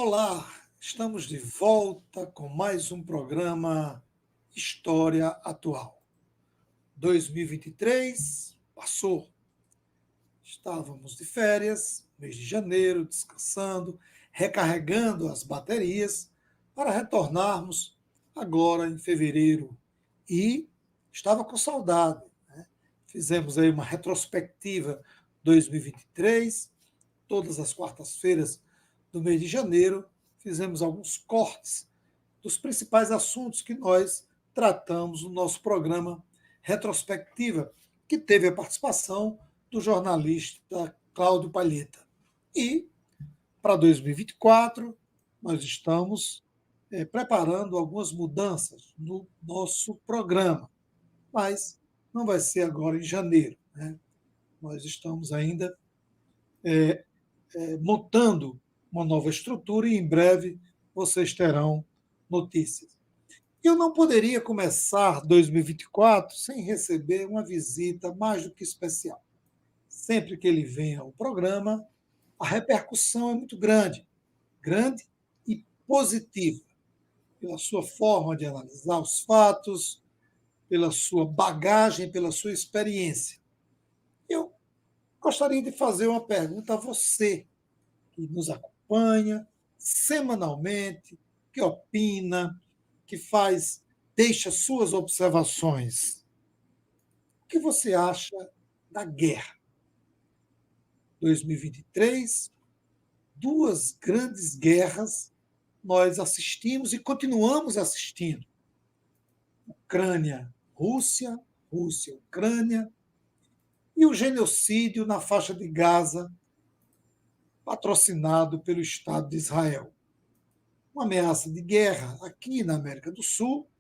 Olá, estamos de volta com mais um programa História Atual. 2023 passou, estávamos de férias, mês de janeiro, descansando, recarregando as baterias para retornarmos agora em fevereiro. E estava com saudade, né? Fizemos aí uma retrospectiva 2023, todas as quartas-feiras do mês de janeiro, fizemos alguns cortes dos principais assuntos que nós tratamos no nosso programa Retrospectiva, que teve a participação do jornalista Cláudio Palheta. E, para 2024, nós estamos preparando algumas mudanças no nosso programa, mas não vai ser agora em janeiro, né? Nós estamos ainda montando uma nova estrutura e em breve vocês terão notícias. Eu não poderia começar 2024 sem receber uma visita mais do que especial. Sempre que ele vem ao programa, a repercussão é muito grande, grande e positiva, pela sua forma de analisar os fatos, pela sua bagagem, pela sua experiência. Eu gostaria de fazer uma pergunta a você, que nos acompanha semanalmente, que opina, que deixa suas observações. O que você acha da guerra? 2023, duas grandes guerras nós assistimos e continuamos assistindo. Ucrânia, Rússia, Rússia, Ucrânia, e o genocídio na faixa de Gaza, patrocinado pelo Estado de Israel. Uma ameaça de guerra aqui na América do Sul,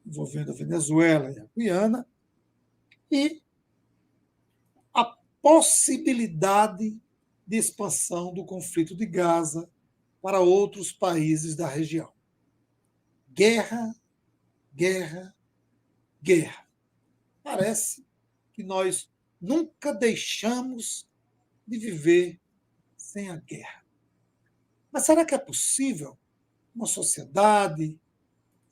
envolvendo a Venezuela e a Guiana, e a possibilidade de expansão do conflito de Gaza para outros países da região. Guerra, guerra, guerra. Parece que nós nunca deixamos de viver sem a guerra. Mas será que é possível uma sociedade,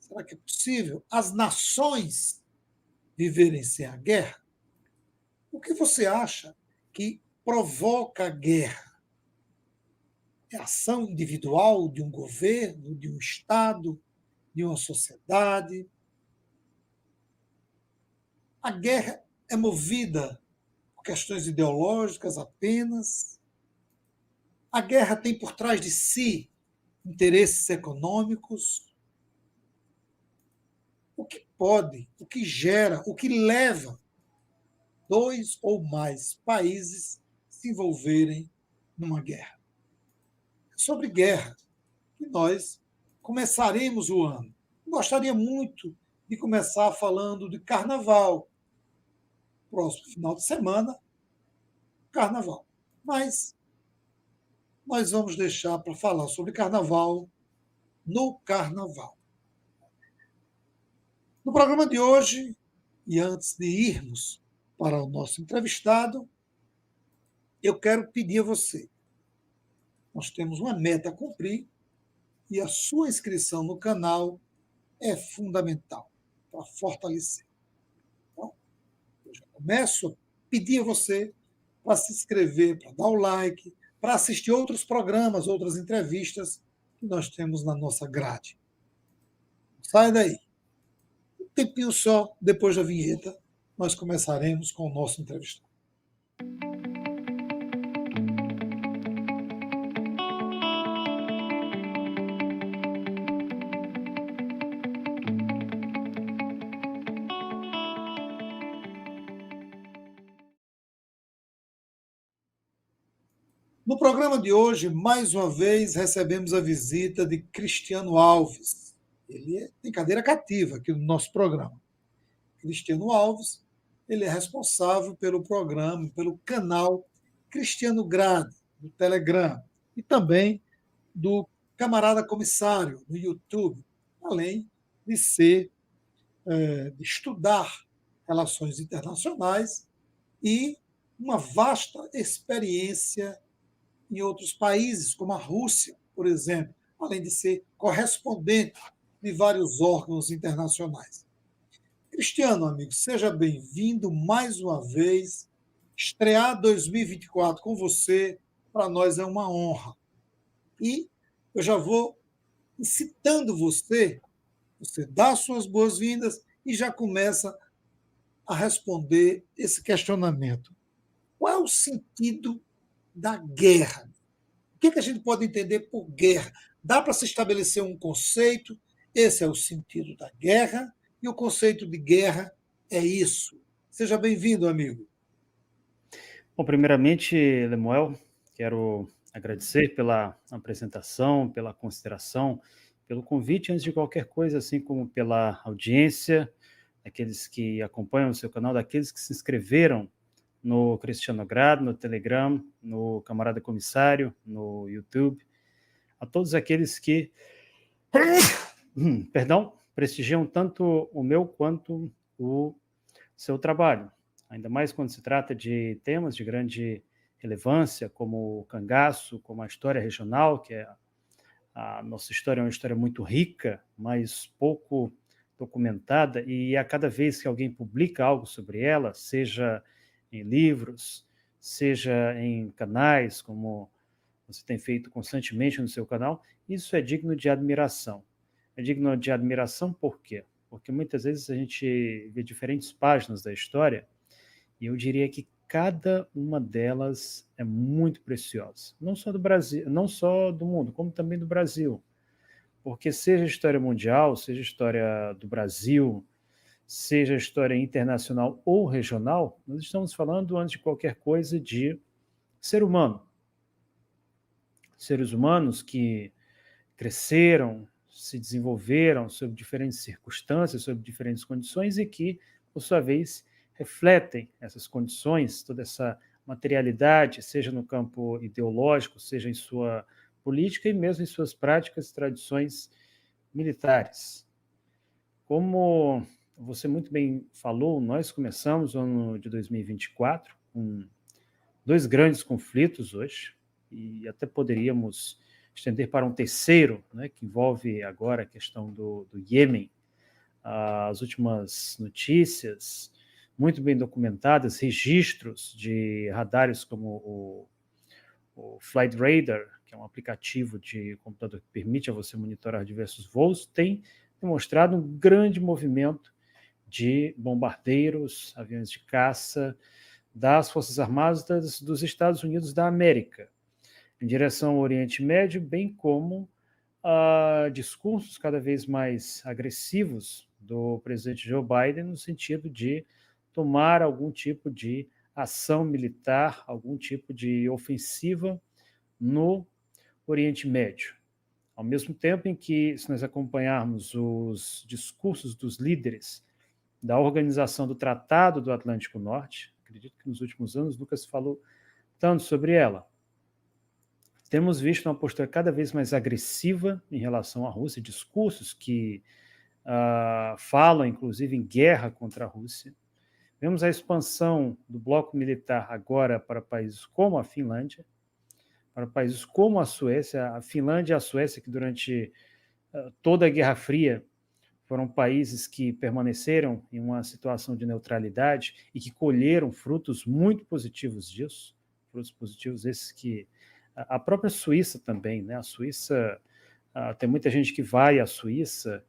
será que é possível as nações viverem sem a guerra? O que você acha que provoca a guerra? É a ação individual de um governo, de um Estado, de uma sociedade? A guerra é movida por questões ideológicas apenas? A guerra tem por trás de si interesses econômicos? O que pode, o que gera, o que leva dois ou mais países se envolverem numa guerra? É sobre guerra que nós começaremos o ano. Gostaria muito de começar falando de carnaval. Próximo final de semana, carnaval. Mas nós vamos deixar para falar sobre carnaval no carnaval. No programa de hoje, e antes de irmos para o nosso entrevistado, eu quero pedir a você. Nós temos uma meta a cumprir e a sua inscrição no canal é fundamental para fortalecer. Então, eu já começo a pedir a você para se inscrever, para dar o like, para assistir outros programas, outras entrevistas que nós temos na nossa grade. Sai daí. Um tempinho só, depois da vinheta, nós começaremos com o nosso entrevistado. No programa de hoje, mais uma vez, recebemos a visita de Cristiano Alves. Ele tem cadeira cativa aqui no nosso programa. Cristiano Alves, ele é responsável pelo programa, pelo canal Cristiano Grade, do Telegram, e também do Camarada Comissário, no YouTube, além de de estudar relações internacionais e uma vasta experiência em outros países, como a Rússia. por exemplo, além de ser correspondente de vários órgãos internacionais. Cristiano, amigo, seja bem-vindo mais uma vez. Estrear 2024 com você, para nós é uma honra. E eu já vou incitando você dá suas boas-vindas e já começa a responder esse questionamento. Qual é o sentido da guerra? O que a gente pode entender por guerra? Dá para se estabelecer um conceito, esse é o sentido da guerra, e o conceito de guerra é isso. Seja bem-vindo, amigo. Bom, primeiramente, Lemuel, quero agradecer pela apresentação, pela consideração, pelo convite, antes de qualquer coisa, assim como pela audiência, daqueles que acompanham o seu canal, daqueles que se inscreveram no Cristiano Grado, no Telegram, no Camarada Comissário, no YouTube, a todos aqueles que, perdão, prestigiam tanto o meu quanto o seu trabalho. Ainda mais quando se trata de temas de grande relevância, como o cangaço, como a história regional, que é a nossa história é uma história muito rica, mas pouco documentada, e a cada vez que alguém publica algo sobre ela, seja em livros, seja em canais, como você tem feito constantemente no seu canal, isso é digno de admiração. É digno de admiração por quê? Porque muitas vezes a gente vê diferentes páginas da história e eu diria que cada uma delas é muito preciosa. Não só do Brasil, não só do mundo, como também do Brasil. Porque seja a história mundial, seja a história do Brasil, seja a história internacional ou regional, nós estamos falando, antes de qualquer coisa, de ser humano. Seres humanos que cresceram, se desenvolveram sob diferentes circunstâncias, sob diferentes condições e que, por sua vez, refletem essas condições, toda essa materialidade, seja no campo ideológico, seja em sua política e mesmo em suas práticas e tradições militares. Como você muito bem falou, nós começamos o ano de 2024 com dois grandes conflitos hoje, e até poderíamos estender para um terceiro, né, que envolve agora a questão do Iêmen. As últimas notícias, muito bem documentadas, registros de radares como o Flight Radar, que é um aplicativo de computador que permite a você monitorar diversos voos, tem demonstrado um grande movimento de bombardeiros, aviões de caça, das Forças Armadas dos Estados Unidos da América, em direção ao Oriente Médio, bem como discursos cada vez mais agressivos do presidente Joe Biden no sentido de tomar algum tipo de ação militar, algum tipo de ofensiva no Oriente Médio. Ao mesmo tempo em que, se nós acompanharmos os discursos dos líderes da Organização do Tratado do Atlântico Norte, acredito que nos últimos anos nunca se falou tanto sobre ela. Temos visto uma postura cada vez mais agressiva em relação à Rússia, discursos que falam, inclusive, em guerra contra a Rússia. Vemos a expansão do bloco militar agora para países como a Finlândia, para países como a Suécia. A Finlândia e a Suécia, que durante toda a Guerra Fria foram países que permaneceram em uma situação de neutralidade e que colheram frutos muito positivos disso, frutos positivos esses que a própria Suíça também, né? A Suíça, tem muita gente que vai à Suíça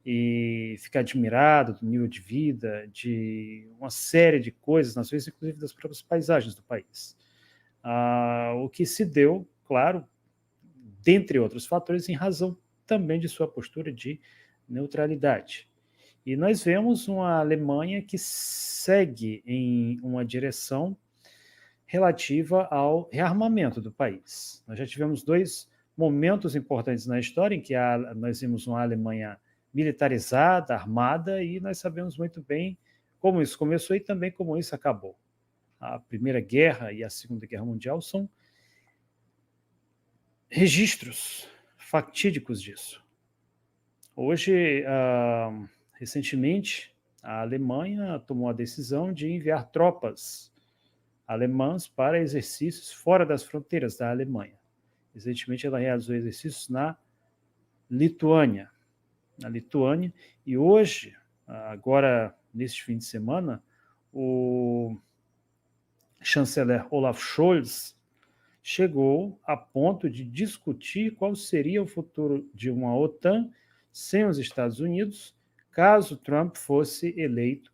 e fica admirado do nível de vida, de uma série de coisas na Suíça, inclusive das próprias paisagens do país. O que se deu, claro, dentre outros fatores, em razão também de sua postura de neutralidade. E nós vemos uma Alemanha que segue em uma direção relativa ao rearmamento do país. Nós já tivemos dois momentos importantes na história em que nós vimos uma Alemanha militarizada, armada, e nós sabemos muito bem como isso começou e também como isso acabou. A Primeira Guerra e a Segunda Guerra Mundial são registros fatídicos disso. Hoje, recentemente, a Alemanha tomou a decisão de enviar tropas alemãs para exercícios fora das fronteiras da Alemanha. Recentemente, ela realizou exercícios na Lituânia. E hoje, agora, neste fim de semana, o chanceler Olaf Scholz chegou a ponto de discutir qual seria o futuro de uma OTAN sem os Estados Unidos, caso Trump fosse eleito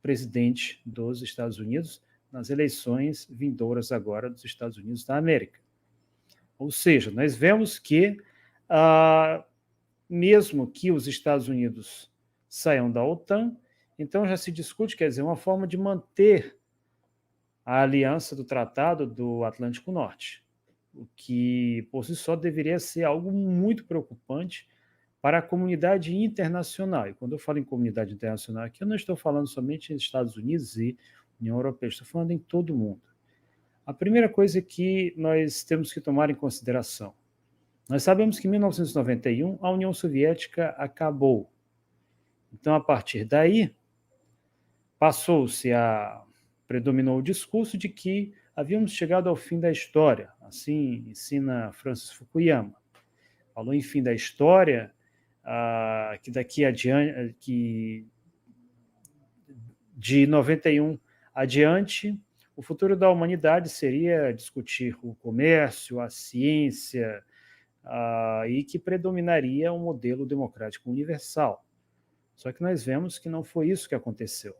presidente dos Estados Unidos nas eleições vindouras agora dos Estados Unidos da América. Ou seja, nós vemos que, mesmo que os Estados Unidos saiam da OTAN, então já se discute, quer dizer, uma forma de manter a aliança do Tratado do Atlântico Norte, o que, por si só, deveria ser algo muito preocupante para a comunidade internacional. E quando eu falo em comunidade internacional aqui, eu não estou falando somente em Estados Unidos e União Europeia, estou falando em todo o mundo. A primeira coisa que nós temos que tomar em consideração, nós sabemos que em 1991 a União Soviética acabou. Então, a partir daí, predominou o discurso de que havíamos chegado ao fim da história. Assim ensina Francis Fukuyama. Falou em fim da história, que daqui adiante, que de 91 adiante, o futuro da humanidade seria discutir o comércio, a ciência, e que predominaria um modelo democrático universal. Só que nós vemos que não foi isso que aconteceu.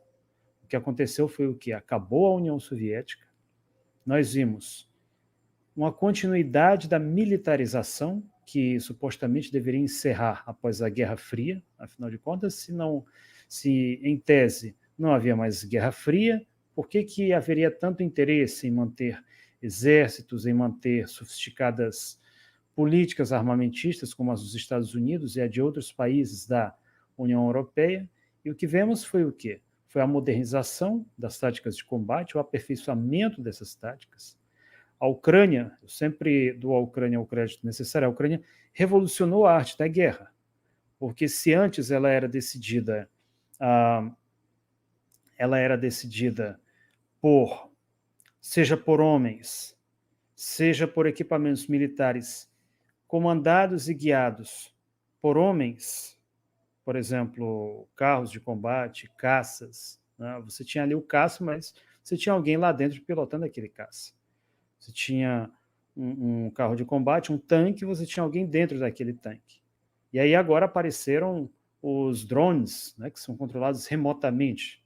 O que aconteceu foi o que? Acabou a União Soviética, nós vimos uma continuidade da militarização, que supostamente deveria encerrar após a Guerra Fria, afinal de contas, se em tese não havia mais Guerra Fria, por que haveria tanto interesse em manter exércitos, em manter sofisticadas políticas armamentistas, como as dos Estados Unidos e a de outros países da União Europeia? E o que vemos foi o quê? Foi a modernização das táticas de combate, o aperfeiçoamento dessas táticas. A Ucrânia, eu sempre dou à Ucrânia o crédito necessário, a Ucrânia revolucionou a arte da guerra, porque se antes ela era decidida seja por homens, seja por equipamentos militares comandados e guiados por homens, por exemplo, carros de combate, caças, né? Você tinha ali o caça, mas você tinha alguém lá dentro pilotando aquele caça. Você tinha um carro de combate, um tanque, você tinha alguém dentro daquele tanque. E aí agora apareceram os drones, né, que são controlados remotamente.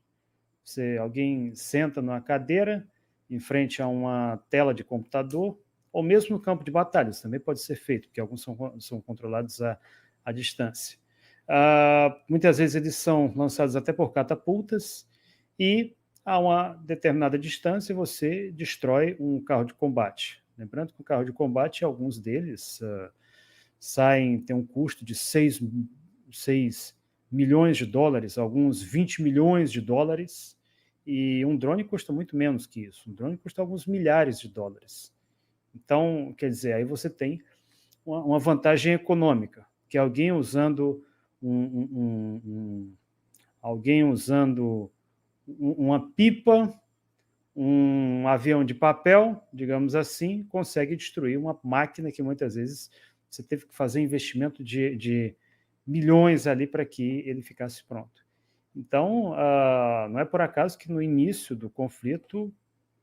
Alguém senta numa cadeira, em frente a uma tela de computador, ou mesmo no campo de batalha, isso também pode ser feito, porque alguns são controlados à distância. Muitas vezes eles são lançados até por catapultas, e a uma determinada distância você destrói um carro de combate. Lembrando que o carro de combate, alguns deles têm um custo de 6 milhões de dólares, alguns 20 milhões de dólares, e um drone custa muito menos que isso. Um drone custa alguns milhares de dólares. Então, quer dizer, aí você tem uma vantagem econômica, que alguém usando uma pipa, um avião de papel, digamos assim, consegue destruir uma máquina que muitas vezes você teve que fazer investimento de milhões ali para que ele ficasse pronto. Então, não é por acaso que no início do conflito,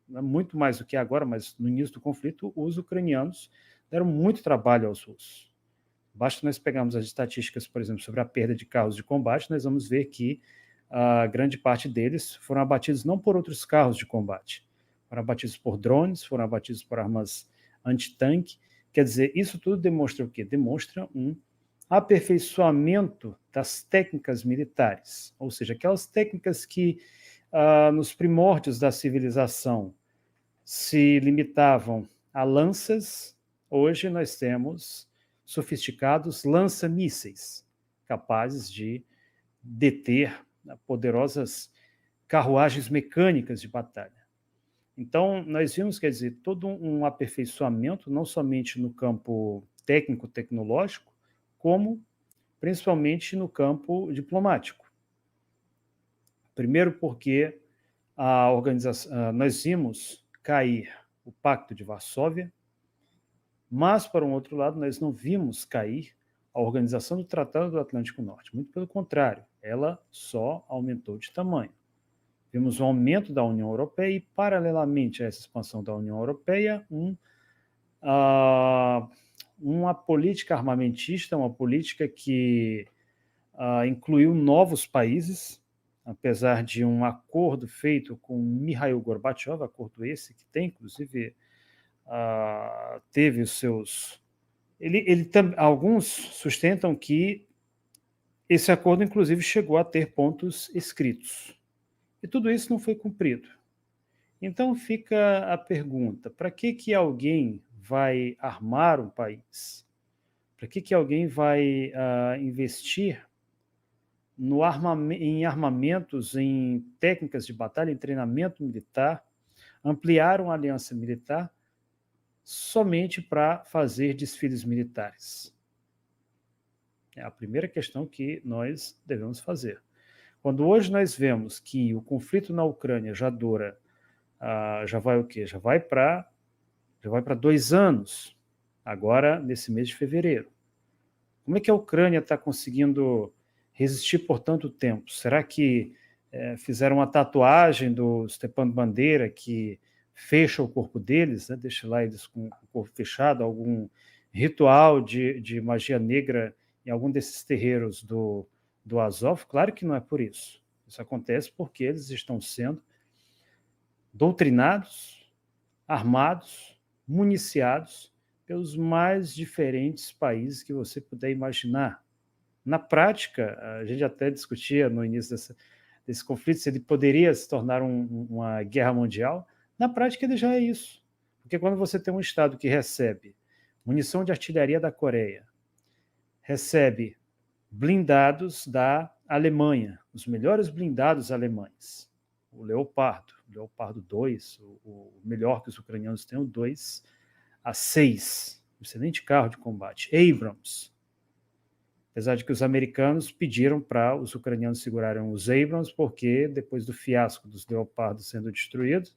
muito mais do que agora, mas no início do conflito, os ucranianos deram muito trabalho aos russos. Basta nós pegarmos as estatísticas, por exemplo, sobre a perda de carros de combate, nós vamos ver que a grande parte deles foram abatidos não por outros carros de combate, foram abatidos por drones, foram abatidos por armas antitanque. Quer dizer, isso tudo demonstra o quê? Demonstra um aperfeiçoamento das técnicas militares, ou seja, aquelas técnicas que nos primórdios da civilização se limitavam a lanças, hoje nós temos sofisticados lança-mísseis, capazes de deter poderosas carruagens mecânicas de batalha. Então, nós vimos, quer dizer, todo um aperfeiçoamento, não somente no campo técnico-tecnológico, como principalmente no campo diplomático. Primeiro porque nós vimos cair o Pacto de Varsóvia, Mas, por um outro lado, nós não vimos cair a Organização do Tratado do Atlântico Norte. Muito pelo contrário, ela só aumentou de tamanho. Vimos um aumento da União Europeia e, paralelamente a essa expansão da União Europeia, uma política armamentista, uma política que incluiu novos países, apesar de um acordo feito com Mikhail Gorbachev, acordo esse que tem, inclusive, teve os seus... Alguns sustentam que esse acordo, inclusive, chegou a ter pontos escritos. E tudo isso não foi cumprido. Então fica a pergunta, para que alguém vai armar um país? Para que alguém vai investir em armamentos, em técnicas de batalha, em treinamento militar, ampliar uma aliança militar somente para fazer desfiles militares? É a primeira questão que nós devemos fazer. Quando hoje nós vemos que o conflito na Ucrânia já dura, já vai o quê? Já vai para 2 anos, agora nesse mês de fevereiro. Como é que a Ucrânia está conseguindo resistir por tanto tempo? Será que fizeram uma tatuagem do Stepan Bandeira que fecha o corpo deles, né? Deixa lá eles com o corpo fechado, algum ritual de magia negra em algum desses terreiros do Azov? Claro que não é por isso. Isso acontece porque eles estão sendo doutrinados, armados, municiados pelos mais diferentes países que você puder imaginar. Na prática, a gente até discutia no início desse conflito se ele poderia se tornar uma guerra mundial. Na prática, ele já é isso. Porque quando você tem um Estado que recebe munição de artilharia da Coreia, recebe blindados da Alemanha, os melhores blindados alemães, o Leopardo 2, o melhor que os ucranianos têm, o 2A6, excelente carro de combate, Abrams, apesar de que os americanos pediram para os ucranianos segurarem os Abrams, porque depois do fiasco dos Leopardos sendo destruídos,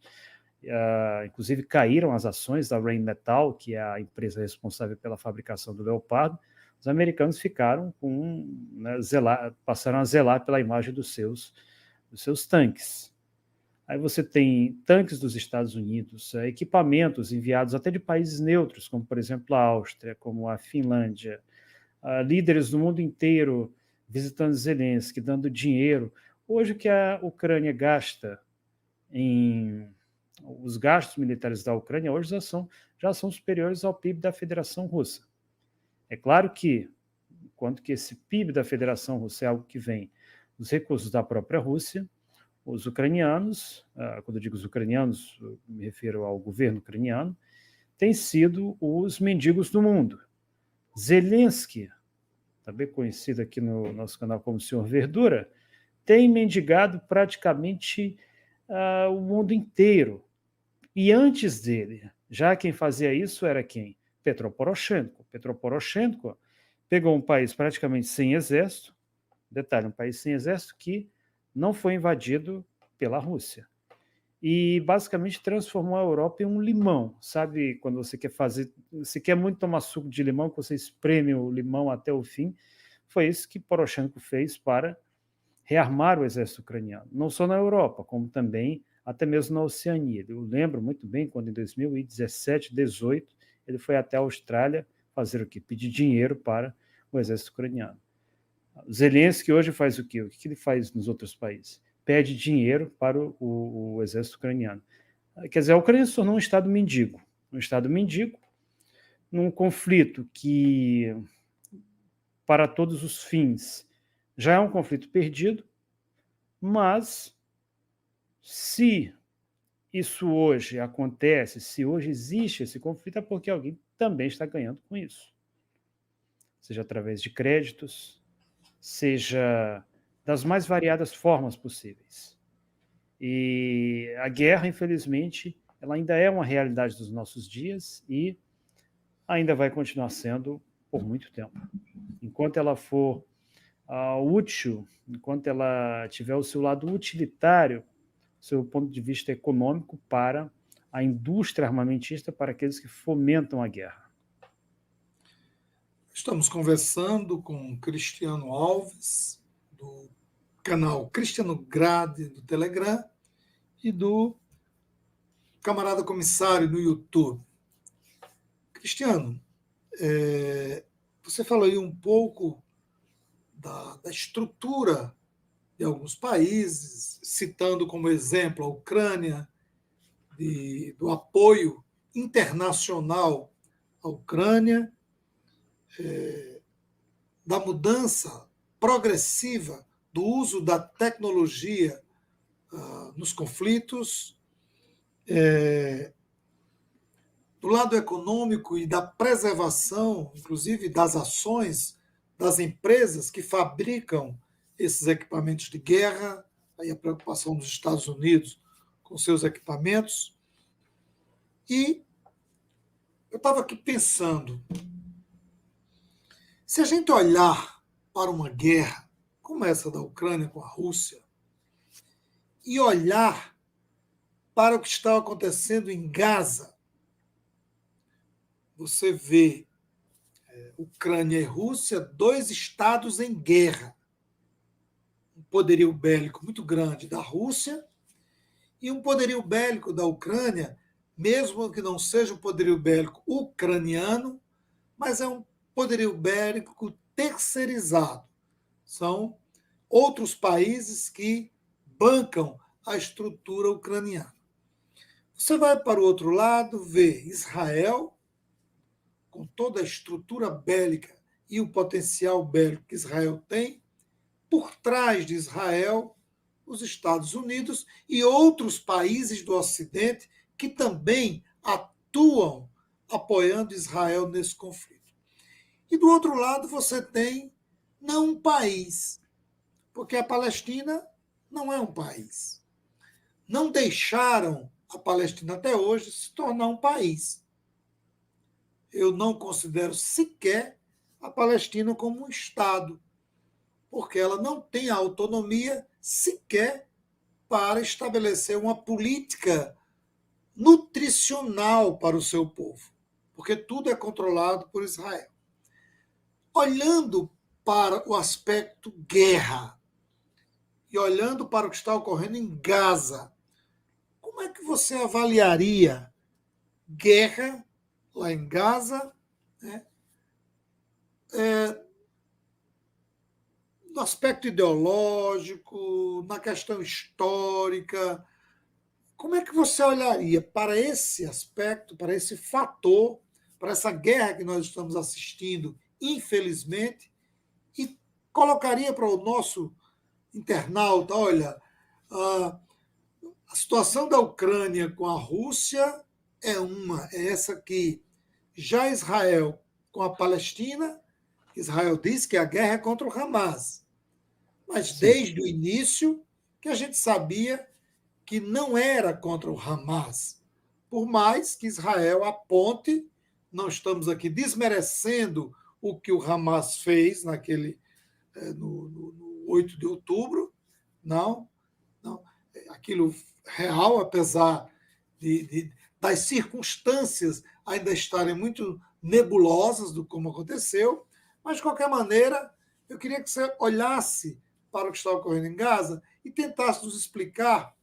inclusive caíram as ações da Rheinmetall, que é a empresa responsável pela fabricação do Leopardo, os americanos ficaram passaram a zelar pela imagem dos seus tanques. Aí você tem tanques dos Estados Unidos, equipamentos enviados até de países neutros, como, por exemplo, a Áustria, como a Finlândia, líderes do mundo inteiro visitando Zelensky, dando dinheiro. Hoje, o que a Ucrânia gasta os gastos militares da Ucrânia hoje já são superiores ao PIB da Federação Russa. É claro que, enquanto que esse PIB da Federação Russa é algo que vem dos recursos da própria Rússia, os ucranianos, quando eu digo os ucranianos, eu me refiro ao governo ucraniano, têm sido os mendigos do mundo. Zelensky, também conhecido aqui no nosso canal como Senhor Verdura, tem mendigado praticamente o mundo inteiro. E antes dele, já quem fazia isso era quem? Petro Poroshenko. Petro Poroshenko pegou um país praticamente sem exército, detalhe, um país sem exército que não foi invadido pela Rússia. E basicamente transformou a Europa em um limão. Sabe quando você quer muito tomar suco de limão, que você espreme o limão até o fim? Foi isso que Poroshenko fez para rearmar o exército ucraniano. Não só na Europa, como também até mesmo na Oceania. Eu lembro muito bem quando em 2017, 2018, ele foi até a Austrália fazer o quê? Pedir dinheiro para o exército ucraniano. Zelensky hoje faz o quê? O que ele faz nos outros países? Pede dinheiro para o exército ucraniano. Quer dizer, a Ucrânia se tornou um Estado mendigo. Um Estado mendigo num conflito que, para todos os fins, já é um conflito perdido, mas se isso hoje acontece, se hoje existe esse conflito, é porque alguém também está ganhando com isso. Seja através de créditos, seja das mais variadas formas possíveis. E a guerra, infelizmente, ela ainda é uma realidade dos nossos dias e ainda vai continuar sendo por muito tempo. Enquanto ela for útil, enquanto ela tiver o seu lado utilitário, seu ponto de vista econômico para a indústria armamentista, para aqueles que fomentam a guerra. Estamos conversando com Cristiano Alves, do canal Cristiano Grade do Telegram e do Camarada Comissário do YouTube. Cristiano, você falou aí um pouco da estrutura de alguns países, citando como exemplo a Ucrânia, do apoio internacional à Ucrânia, da mudança progressiva do uso da tecnologia nos conflitos, do lado econômico e da preservação, inclusive das ações das empresas que fabricam esses equipamentos de guerra, aí a preocupação dos Estados Unidos com seus equipamentos. E eu estava aqui pensando, se a gente olhar para uma guerra como essa da Ucrânia com a Rússia, e olhar para o que está acontecendo em Gaza, você vê Ucrânia e Rússia, dois estados em guerra. Um poderio bélico muito grande da Rússia e um poderio bélico da Ucrânia, mesmo que não seja um poderio bélico ucraniano, mas é um poderio bélico terceirizado. São outros países que bancam a estrutura ucraniana. Você vai para o outro lado, vê Israel, com toda a estrutura bélica e o potencial bélico que Israel tem, por trás de Israel, os Estados Unidos e outros países do Ocidente que também atuam apoiando Israel nesse conflito. E do outro lado você tem não um país, porque a Palestina não é um país. Não deixaram a Palestina até hoje se tornar um país. Eu não considero sequer a Palestina como um Estado, porque ela não tem autonomia sequer para estabelecer uma política nutricional para o seu povo, porque tudo é controlado por Israel. Olhando para o aspecto guerra e olhando para o que está ocorrendo em Gaza, como é que você avaliaria guerra lá em Gaza, né? No aspecto ideológico, na questão histórica, como é que você olharia para esse aspecto, para esse fator, para essa guerra que nós estamos assistindo, infelizmente, e colocaria para o nosso internauta, olha, a situação da Ucrânia com a Rússia é essa aqui. Já Israel com a Palestina, Israel diz que a guerra é contra o Hamas. Mas desde o início que a gente sabia que não era contra o Hamas. Por mais que Israel aponte, não estamos aqui desmerecendo o que o Hamas fez no 8 de outubro, não, aquilo real, apesar das circunstâncias ainda estarem muito nebulosas do como aconteceu, mas, de qualquer maneira, eu queria que você olhasse para o que está ocorrendo em Gaza e tentasse nos explicar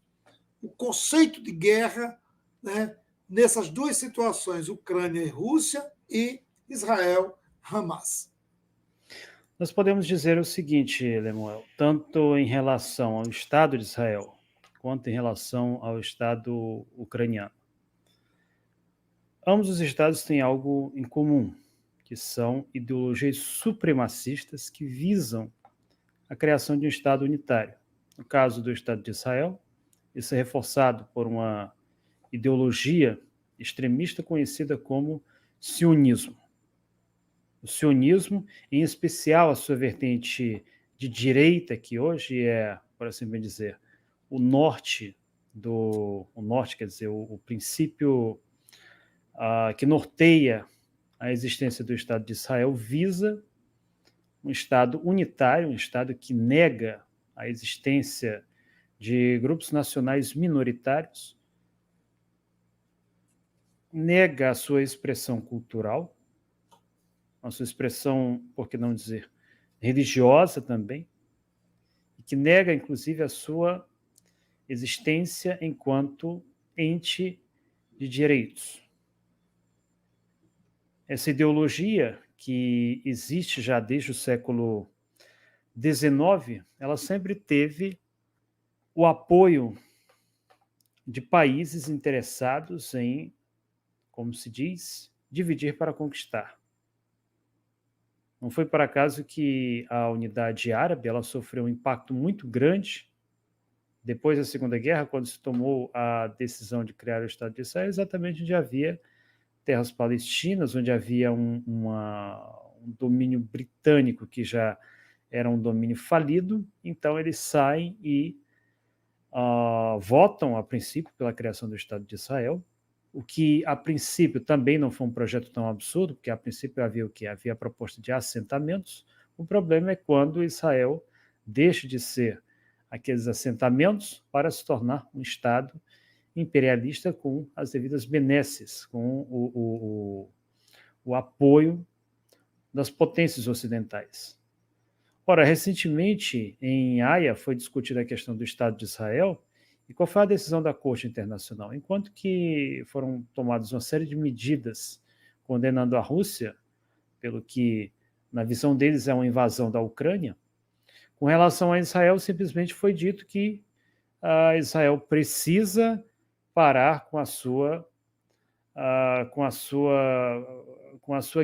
o conceito de guerra, né, nessas duas situações, Ucrânia e Rússia e Israel-Hamas. Nós podemos dizer o seguinte, Lemuel, tanto em relação ao Estado de Israel, quanto em relação ao Estado ucraniano. Ambos os estados têm algo em comum, que são ideologias supremacistas que visam a criação de um Estado unitário. No caso do Estado de Israel, isso é reforçado por uma ideologia extremista conhecida como sionismo. O sionismo, em especial a sua vertente de direita, que hoje é, por assim bem dizer, o norte, quer dizer, o princípio que norteia a existência do Estado de Israel, visa um Estado unitário, um Estado que nega a existência de grupos nacionais minoritários, nega a sua expressão cultural, a sua expressão, por que não dizer, religiosa também, e que nega, inclusive, a sua existência enquanto ente de direitos. Essa ideologia, que existe já desde o século XIX, ela sempre teve o apoio de países interessados em, como se diz, dividir para conquistar. Não foi por acaso que a unidade árabe ela sofreu um impacto muito grande depois da Segunda Guerra, quando se tomou a decisão de criar o Estado de Israel, exatamente onde havia terras palestinas, onde havia um domínio britânico que já era um domínio falido. Então eles saem e votam, a princípio, pela criação do Estado de Israel, o que, a princípio, também não foi um projeto tão absurdo, porque, a princípio, havia o quê? Havia a proposta de assentamentos. O problema é quando Israel deixa de ser aqueles assentamentos para se tornar um Estado imperialista com as devidas benesses, com o apoio das potências ocidentais. Ora, recentemente, em Haia, foi discutida a questão do Estado de Israel, e qual foi a decisão da Corte Internacional? Enquanto que foram tomadas uma série de medidas condenando a Rússia, pelo que, na visão deles, é uma invasão da Ucrânia, com relação a Israel, simplesmente foi dito que Israel precisa parar com a sua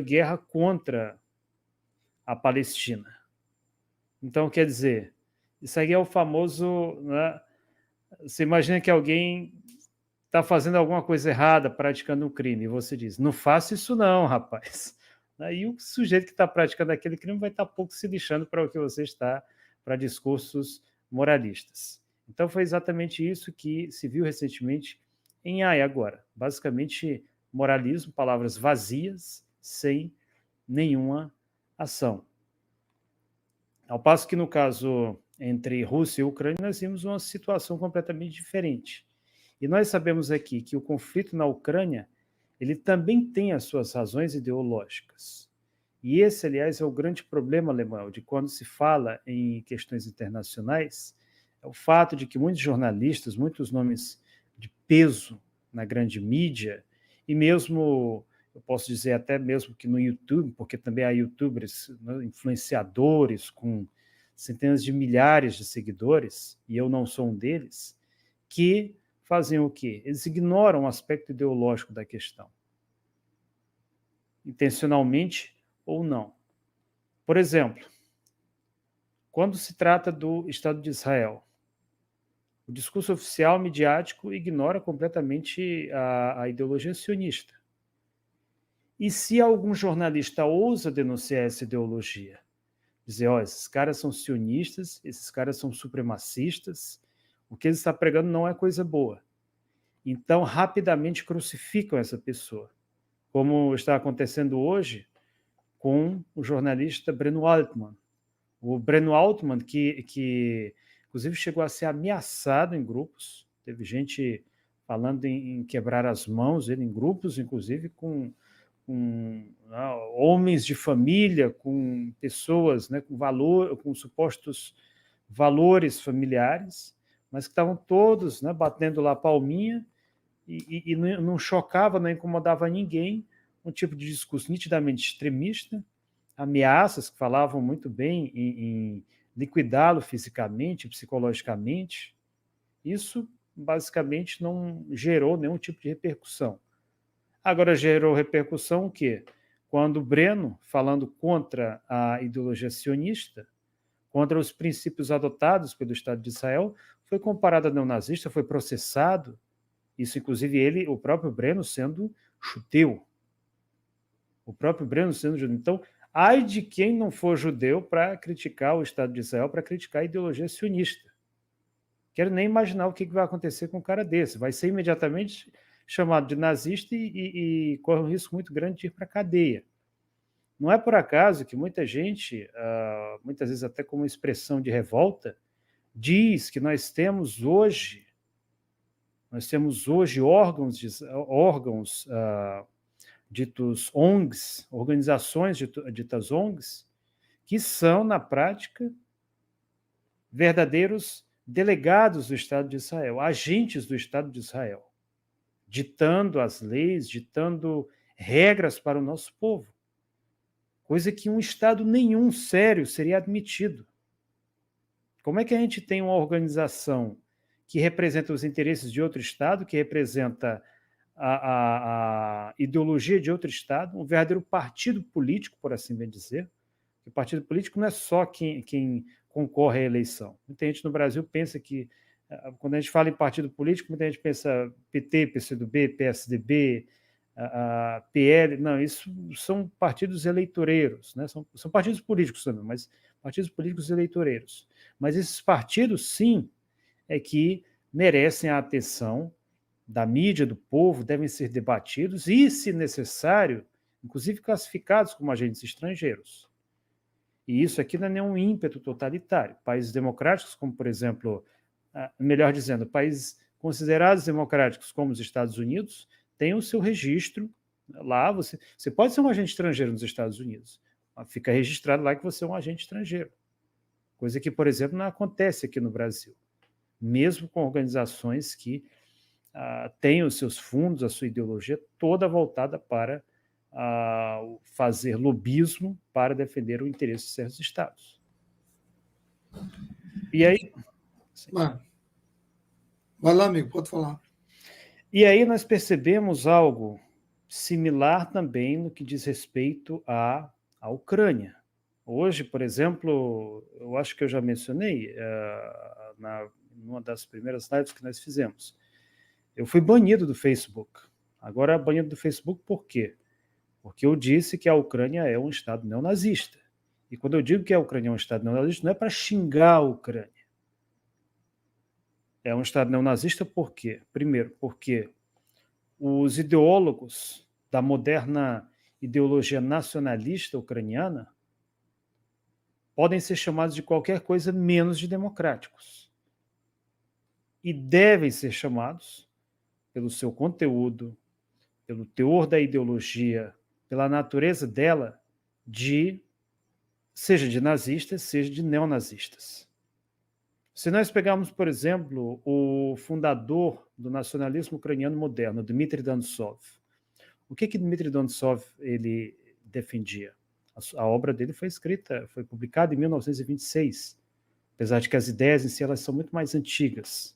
guerra contra a Palestina. Então, quer dizer, isso aí é o famoso, né? Você imagina que alguém está fazendo alguma coisa errada, praticando um crime, e você diz, não faça isso não, rapaz. Aí o sujeito que está praticando aquele crime vai estar pouco se lixando para o que você está, para discursos moralistas. Então foi exatamente isso que se viu recentemente em Haia agora. Basicamente, moralismo, palavras vazias, sem nenhuma ação. Ao passo que, no caso entre Rússia e Ucrânia, nós vimos uma situação completamente diferente. E nós sabemos aqui que o conflito na Ucrânia ele também tem as suas razões ideológicas. E esse, aliás, é o grande problema, Lemuel, de quando se fala em questões internacionais, é o fato de que muitos jornalistas, muitos nomes de peso na grande mídia, e mesmo, eu posso dizer até mesmo que no YouTube, porque também há youtubers, né, influenciadores com centenas de milhares de seguidores, e eu não sou um deles, que fazem o quê? Eles ignoram o aspecto ideológico da questão, intencionalmente ou não. Por exemplo, quando se trata do Estado de Israel, o discurso oficial midiático ignora completamente a ideologia sionista. E se algum jornalista ousa denunciar essa ideologia, dizer, ó, esses caras são sionistas, esses caras são supremacistas, o que ele está pregando não é coisa boa. Então, rapidamente crucificam essa pessoa, como está acontecendo hoje com o jornalista Breno Altman. O Breno Altman, que inclusive chegou a ser ameaçado em grupos, teve gente falando em quebrar as mãos, ele em grupos, inclusive com homens de família, com pessoas, né, com supostos valores familiares, mas que estavam todos, né, batendo lá palminha e não chocava, não incomodava ninguém, um tipo de discurso nitidamente extremista, ameaças que falavam muito bem em liquidá-lo fisicamente, psicologicamente. Isso basicamente não gerou nenhum tipo de repercussão. Agora gerou repercussão o quê? Quando o Breno, falando contra a ideologia sionista, contra os princípios adotados pelo Estado de Israel, foi comparado a neonazista, foi processado, isso inclusive ele, o próprio Breno, sendo judeu. O próprio Breno sendo judeu. Então, ai de quem não for judeu para criticar o Estado de Israel, para criticar a ideologia sionista. Quero nem imaginar o que vai acontecer com um cara desse. Vai ser imediatamente chamado de nazista e corre um risco muito grande de ir para a cadeia. Não é por acaso que muita gente, muitas vezes até como expressão de revolta, diz que nós temos hoje órgãos ditos ONGs, organizações ditas ONGs, que são, na prática, verdadeiros delegados do Estado de Israel, agentes do Estado de Israel, ditando as leis, ditando regras para o nosso povo, coisa que um Estado nenhum sério seria admitido. Como é que a gente tem uma organização que representa os interesses de outro Estado, que representa a ideologia de outro Estado, um verdadeiro partido político, por assim bem dizer? O partido político não é só quem concorre à eleição. Muita gente no Brasil pensa que, quando a gente fala em partido político, muita gente pensa PT, PCdoB, PSDB, PL. Não, isso são partidos eleitoreiros, né? São partidos políticos também, mas partidos políticos eleitoreiros. Mas esses partidos, sim, é que merecem a atenção da mídia, do povo, devem ser debatidos e, se necessário, inclusive classificados como agentes estrangeiros. E isso aqui não é nenhum ímpeto totalitário. Países democráticos, como, por exemplo, melhor dizendo, países considerados democráticos, como os Estados Unidos, têm o seu registro lá. Você pode ser um agente estrangeiro nos Estados Unidos. Fica registrado lá que você é um agente estrangeiro. Coisa que, por exemplo, não acontece aqui no Brasil. Mesmo com organizações que têm os seus fundos, a sua ideologia toda voltada para fazer lobismo para defender o interesse de certos estados. E aí... Vai lá, amigo, pode falar. E aí nós percebemos algo similar também no que diz respeito à Ucrânia. Hoje, por exemplo, eu acho que eu já mencionei numa das primeiras lives que nós fizemos, eu fui banido do Facebook. Agora, banido do Facebook por quê? Porque eu disse que a Ucrânia é um Estado neonazista. E quando eu digo que a Ucrânia é um Estado neonazista, não é para xingar a Ucrânia. É um Estado neonazista por quê? Primeiro, porque os ideólogos da moderna ideologia nacionalista ucraniana podem ser chamados de qualquer coisa menos de democráticos. E devem ser chamados, pelo seu conteúdo, pelo teor da ideologia, pela natureza dela, seja de nazistas, seja de neonazistas. Se nós pegarmos, por exemplo, o fundador do nacionalismo ucraniano moderno, Dmitry Donsov, o que Dmitry Donsov ele defendia? A obra dele foi publicada em 1926, apesar de que as ideias em si elas são muito mais antigas.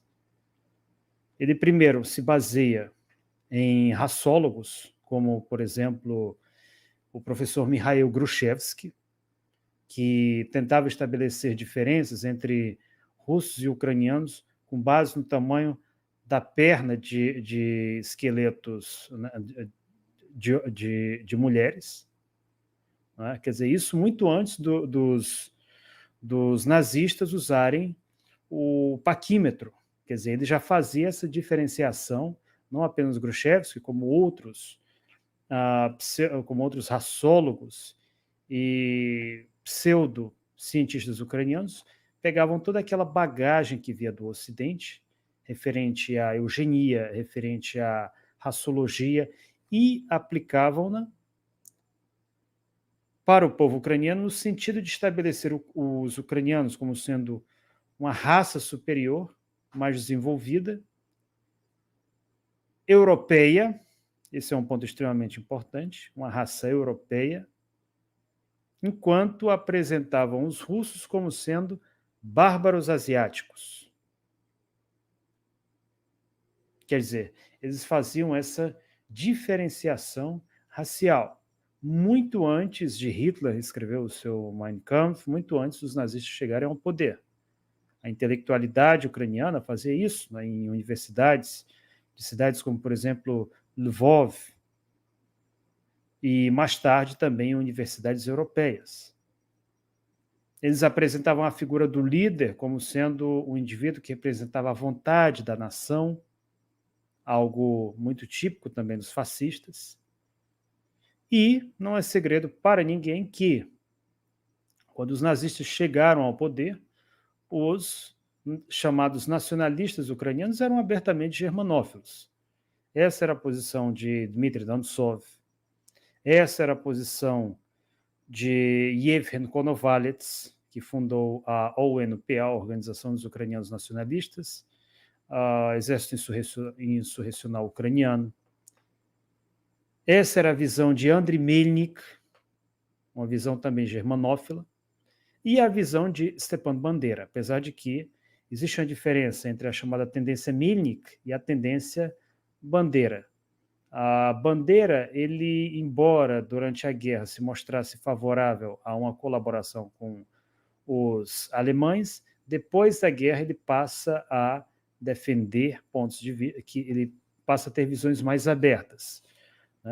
Ele primeiro se baseia em rassólogos, como, por exemplo, o professor Mikhail Grushevsky, que tentava estabelecer diferenças entre russos e ucranianos com base no tamanho da perna de esqueletos de mulheres. Né? Quer dizer, isso muito antes dos nazistas usarem o paquímetro. Quer dizer, ele já fazia essa diferenciação, não apenas Grushevsky, como outros rassólogos e pseudo-cientistas ucranianos, pegavam toda aquela bagagem que via do Ocidente, referente à eugenia, referente à rassologia, e aplicavam-na para o povo ucraniano no sentido de estabelecer os ucranianos como sendo uma raça superior, mais desenvolvida, europeia, esse é um ponto extremamente importante, uma raça europeia, enquanto apresentavam os russos como sendo bárbaros asiáticos. Quer dizer, eles faziam essa diferenciação racial, muito antes de Hitler escrever o seu Mein Kampf, muito antes dos nazistas chegarem ao poder. A intelectualidade ucraniana fazia isso, né, em universidades, de cidades como, por exemplo, Lvov, e mais tarde também em universidades europeias. Eles apresentavam a figura do líder como sendo um indivíduo que representava a vontade da nação, algo muito típico também dos fascistas. E não é segredo para ninguém que, quando os nazistas chegaram ao poder, os chamados nacionalistas ucranianos eram abertamente germanófilos. Essa era a posição de Dmitry Donsov. Essa era a posição de Yevhen Konovalets, que fundou a ONP, a Organização dos Ucranianos Nacionalistas, Exército Insurrecional Ucraniano. Essa era a visão de Andriy Melnik, uma visão também germanófila, e a visão de Stepan Bandera, apesar de que existe uma diferença entre a chamada tendência Melnik e a tendência Bandera. A Bandera, ele, embora durante a guerra se mostrasse favorável a uma colaboração com os alemães, depois da guerra ele passa a defender pontos de vista, que ele passa a ter visões mais abertas.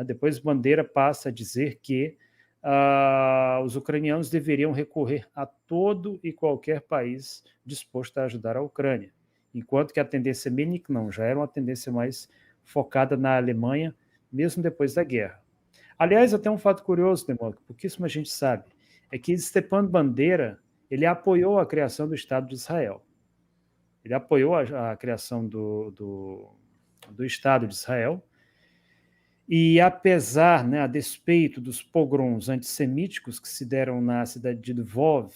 Depois Bandera passa a dizer que os ucranianos deveriam recorrer a todo e qualquer país disposto a ajudar a Ucrânia, enquanto que a tendência Melnik não, já era uma tendência mais focada na Alemanha, mesmo depois da guerra. Aliás, até um fato curioso, Demócrito, pouquíssima gente sabe, é que Stepan Bandera, ele apoiou a criação do Estado de Israel. Ele apoiou a criação do Estado de Israel, e apesar, a despeito dos pogroms antissemíticos que se deram na cidade de Lvov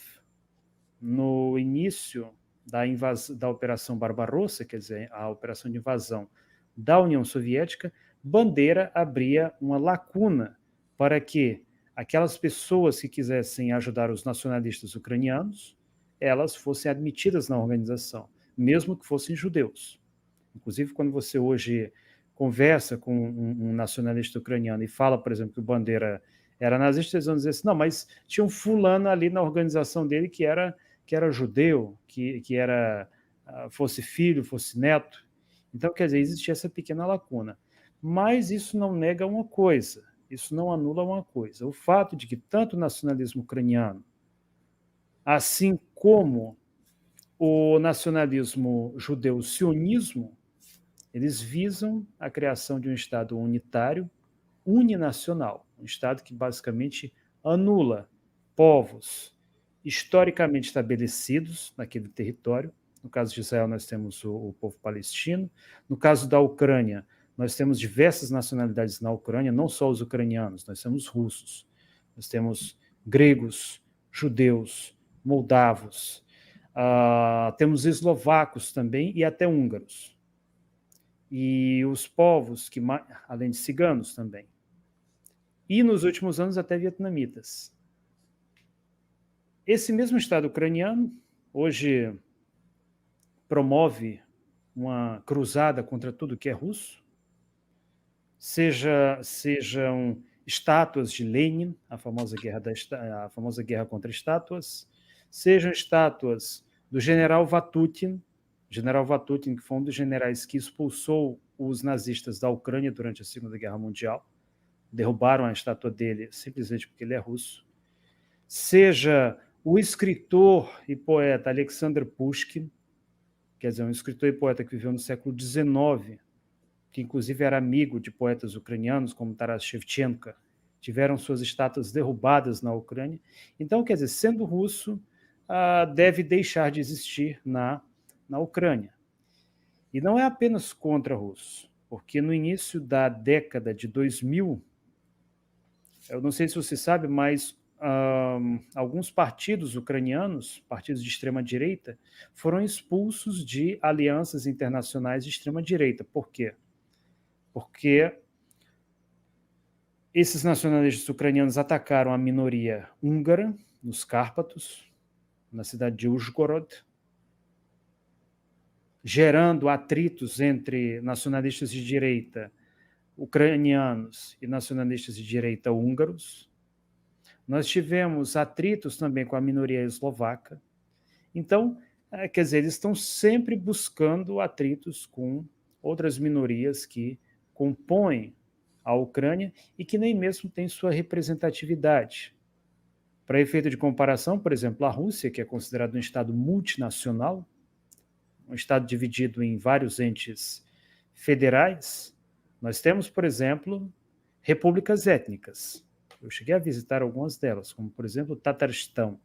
no início da Operação Barbarossa, quer dizer, a operação de invasão da União Soviética, Bandera abria uma lacuna para que aquelas pessoas que quisessem ajudar os nacionalistas ucranianos, elas fossem admitidas na organização, mesmo que fossem judeus. Inclusive, quando você hoje conversa com um nacionalista ucraniano e fala, por exemplo, que o Bandera era nazista, eles vão dizer assim, não, mas tinha um fulano ali na organização dele que era judeu, que era, fosse filho, fosse neto. Então, quer dizer, existia essa pequena lacuna. Mas isso não nega uma coisa, isso não anula uma coisa. O fato de que tanto o nacionalismo ucraniano, assim como o nacionalismo judeu, o sionismo, eles visam a criação de um Estado unitário, uninacional, um Estado que basicamente anula povos historicamente estabelecidos naquele território. No caso de Israel, nós temos o povo palestino. No caso da Ucrânia, nós temos diversas nacionalidades na Ucrânia, não só os ucranianos, nós temos russos, nós temos gregos, judeus, moldavos, temos eslovacos também e até húngaros. E os povos, além de ciganos também. E nos últimos anos até vietnamitas. Esse mesmo Estado ucraniano hoje promove uma cruzada contra tudo que é russo, sejam estátuas de Lenin, a famosa guerra contra estátuas, sejam estátuas do general Vatutin, que foi um dos generais que expulsou os nazistas da Ucrânia durante a Segunda Guerra Mundial, derrubaram a estátua dele simplesmente porque ele é russo, seja o escritor e poeta Alexander Pushkin, quer dizer, um escritor e poeta que viveu no século XIX, que inclusive era amigo de poetas ucranianos, como Taras Shevchenko, tiveram suas estátuas derrubadas na Ucrânia. Então, quer dizer, sendo russo, deve deixar de existir na Ucrânia. E não é apenas contra russos, porque no início da década de 2000, eu não sei se você sabe, mas alguns partidos ucranianos, partidos de extrema-direita, foram expulsos de alianças internacionais de extrema-direita. Por quê? Porque esses nacionalistas ucranianos atacaram a minoria húngara, nos Cárpatos, na cidade de Uzhgorod, gerando atritos entre nacionalistas de direita ucranianos e nacionalistas de direita húngaros. Nós tivemos atritos também com a minoria eslovaca. Então, quer dizer, eles estão sempre buscando atritos com outras minorias que compõem a Ucrânia e que nem mesmo têm sua representatividade. Para efeito de comparação, por exemplo, a Rússia, que é considerado um Estado multinacional, um Estado dividido em vários entes federais, nós temos, por exemplo, repúblicas étnicas. Eu cheguei a visitar algumas delas, como, por exemplo, o Tataristão,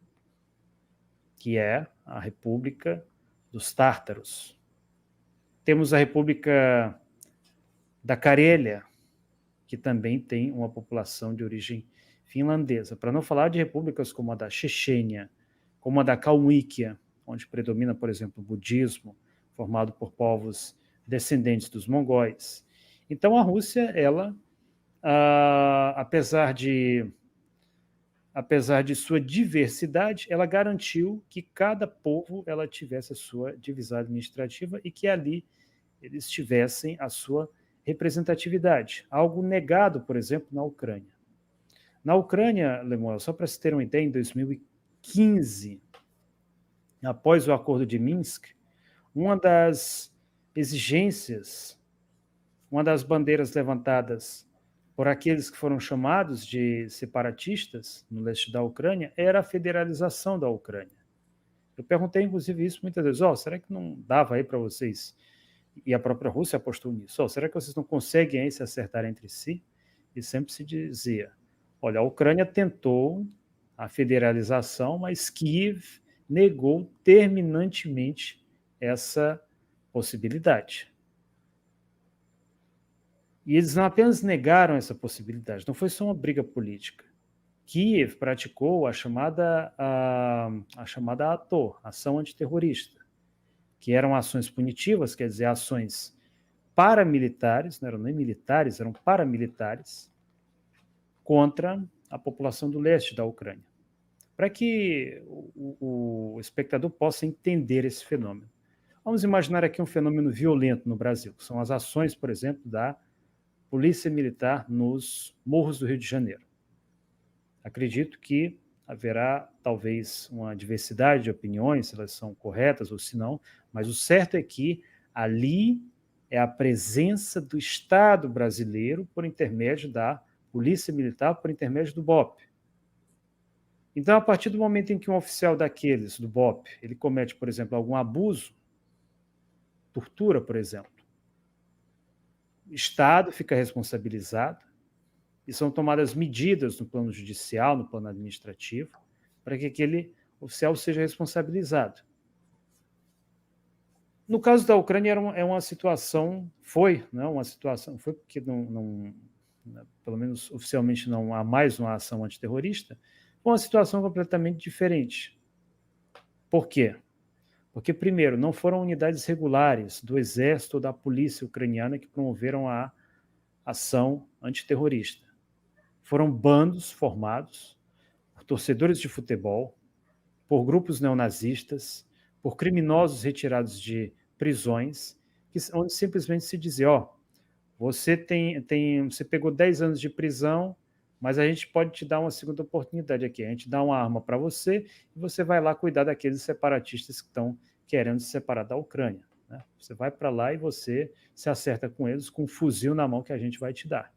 que é a República dos Tártaros. Temos a República da Carélia, que também tem uma população de origem finlandesa. Para não falar de repúblicas como a da Chechênia, como a da Calmíquia, onde predomina, por exemplo, o budismo, formado por povos descendentes dos mongóis. Então, a Rússia, ela, apesar de sua diversidade, ela garantiu que cada povo ela tivesse a sua divisão administrativa e que ali eles tivessem a sua representatividade, algo negado, por exemplo, na Ucrânia. Na Ucrânia, Lemuel, só para se ter uma ideia, em 2015, após o Acordo de Minsk, uma das exigências, uma das bandeiras levantadas por aqueles que foram chamados de separatistas no leste da Ucrânia era a federalização da Ucrânia. Eu perguntei, inclusive, isso muitas vezes, será que não dava aí para vocês, e a própria Rússia apostou nisso, será que vocês não conseguem aí se acertar entre si? E sempre se dizia, olha, a Ucrânia tentou a federalização, mas Kiev negou terminantemente essa possibilidade. E eles não apenas negaram essa possibilidade, não foi só uma briga política. Kiev praticou a chamada ATO, Ação Antiterrorista, que eram ações punitivas, quer dizer, ações paramilitares, não eram nem militares, eram paramilitares, contra a população do leste da Ucrânia. Para que o espectador possa entender esse fenômeno. Vamos imaginar aqui um fenômeno violento no Brasil, que são as ações, por exemplo, da Polícia Militar nos morros do Rio de Janeiro. Acredito que haverá talvez uma diversidade de opiniões, se elas são corretas ou se não, mas o certo é que ali é a presença do Estado brasileiro por intermédio da Polícia Militar, por intermédio do BOP. Então, a partir do momento em que um oficial daqueles, do BOP, ele comete, por exemplo, algum abuso, tortura, por exemplo, o Estado fica responsabilizado e são tomadas medidas no plano judicial, no plano administrativo, para que aquele oficial seja responsabilizado. No caso da Ucrânia, é uma situação, foi porque não, pelo menos oficialmente não há mais uma ação antiterrorista, foi uma situação completamente diferente. Por quê? Porque, primeiro, não foram unidades regulares do exército ou da polícia ucraniana que promoveram a ação antiterrorista. Foram bandos formados por torcedores de futebol, por grupos neonazistas, por criminosos retirados de prisões, onde simplesmente se dizia, você pegou 10 anos de prisão, mas a gente pode te dar uma segunda oportunidade aqui. A gente dá uma arma para você e você vai lá cuidar daqueles separatistas que estão querendo se separar da Ucrânia. Né? Você vai para lá e você se acerta com eles com um fuzil na mão que a gente vai te dar.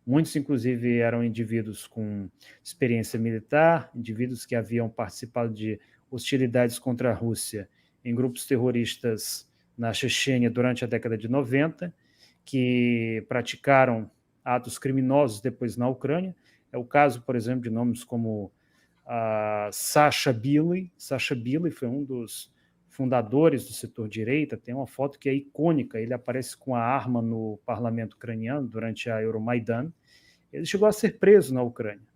Muitos, inclusive, eram indivíduos com experiência militar, indivíduos que haviam participado de hostilidades contra a Rússia em grupos terroristas na Chechênia durante a década de 90, que praticaram atos criminosos depois na Ucrânia. É o caso, por exemplo, de nomes como Sasha Billy. Sasha Billy foi um dos fundadores do setor direita, tem uma foto que é icônica, ele aparece com a arma no parlamento ucraniano durante a Euromaidan. Ele chegou a ser preso na Ucrânia.